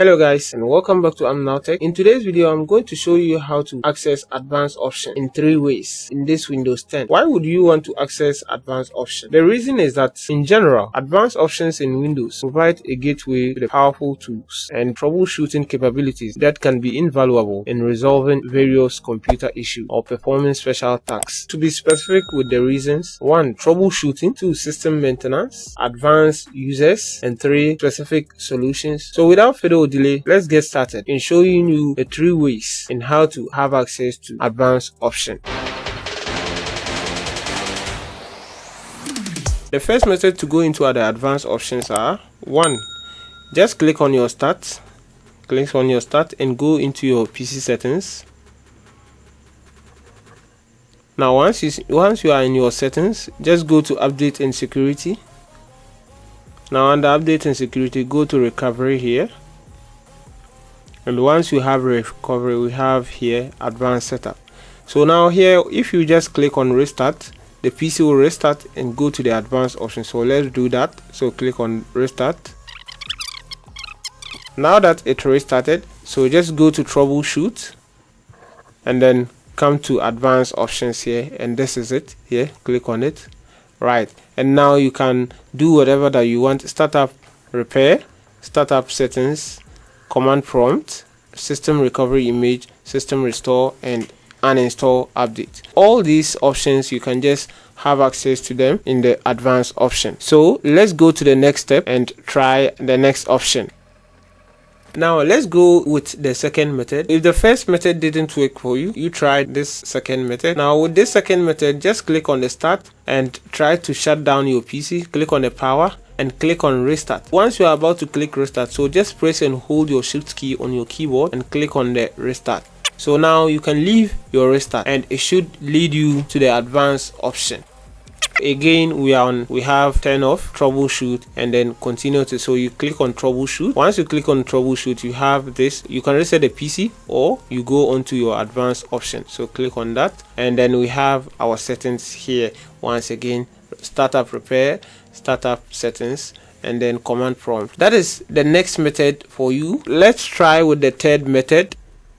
Hello guys, and welcome back to AmNowTech. In today's video, I'm going to show you how to access advanced options in 3 ways in this Windows 10. Why would you want to access advanced options? The reason is that in general, advanced options in Windows provide a gateway to the powerful tools and troubleshooting capabilities that can be invaluable in resolving various computer issues or performing special tasks. To be specific with the reasons: 1. Troubleshooting, 2. System maintenance, advanced users, and 3. Specific solutions. So without further delay, let's get started in showing you the 3 ways in how to have access to advanced options. The first method to go into the advanced options are: 1. Just click on your start, and go into your PC settings. Now once you are in your settings, just go to update and security. Now under update and security, go to recovery here. And once you have recovery, we have here advanced setup. So now here, if you just click on restart, the PC will restart and go to the advanced option. So let's do that. So click on restart. Now that it restarted, so just go to troubleshoot and then come to advanced options here, and this is it here. Click on it. Right, and now you can do whatever that you want: startup repair, startup settings, command prompt, system recovery image, system restore, and uninstall update. All these options, you can just have access to them in the advanced option. So let's go to the next step and try the next option. Now let's go with the second method. If the first method didn't work for you, you try this second method. Now with this second method, just click on the start and try to shut down your PC. Click on the power and click on restart. Once you are about to click restart, so just press and hold your shift key on your keyboard and click on the restart. So now you can leave your restart and it should lead you to the advanced option. Again, we have turn off, troubleshoot, and then continue to. So you click on troubleshoot. Once you click on troubleshoot, you have this. You can reset the PC or you go onto your advanced option. So click on that, and then we have our settings here. Once again, startup repair, startup settings, and then command prompt. That is the next method for you. Let's try with the third method,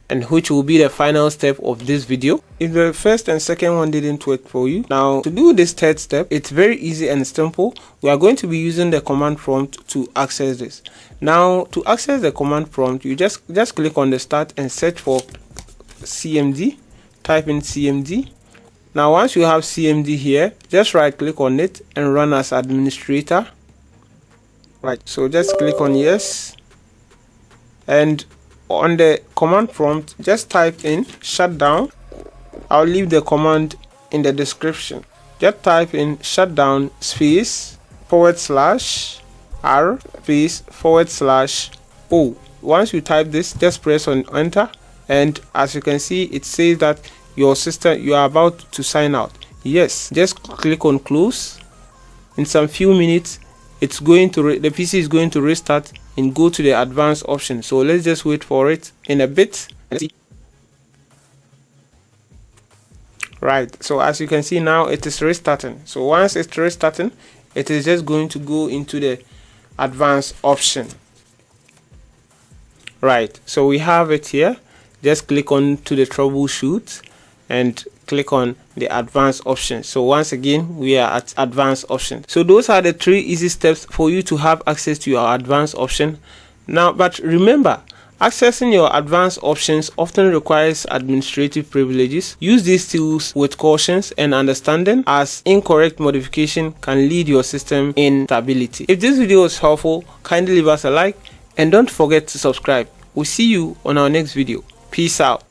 and which will be the final step of this video. If the first and second one didn't work for you, now to do this third step, it's very easy and simple. We are going to be using the command prompt to access this. Now to access the command prompt, you just click on the start and search for CMD. Type in CMD. Now once you have CMD here, just right click on it and run as administrator. Right, so just click on yes, and on the command prompt, just type in shutdown. I'll leave the command in the description. Just type in shutdown space /r space /o. Once you type this, just press on enter, and as you can see, it says that your system, you are about to sign out. Yes, just click on close. In some few minutes, it's going to the PC is going to restart and go to the advanced option. So let's just wait for it in a bit. Right, so as you can see now, it is restarting. So once it's restarting, it is just going to go into the advanced option. Right, so we have it here. Just click on to the troubleshoot and click on the advanced option. So once again, we are at advanced option. So those are the 3 easy steps for you to have access to your advanced option. Now, but remember, accessing your advanced options often requires administrative privileges. Use these tools with caution and understanding, as incorrect modification can lead your system instability. If this video was helpful, kindly leave us a like and don't forget to subscribe. We'll see you on our next video. Peace out.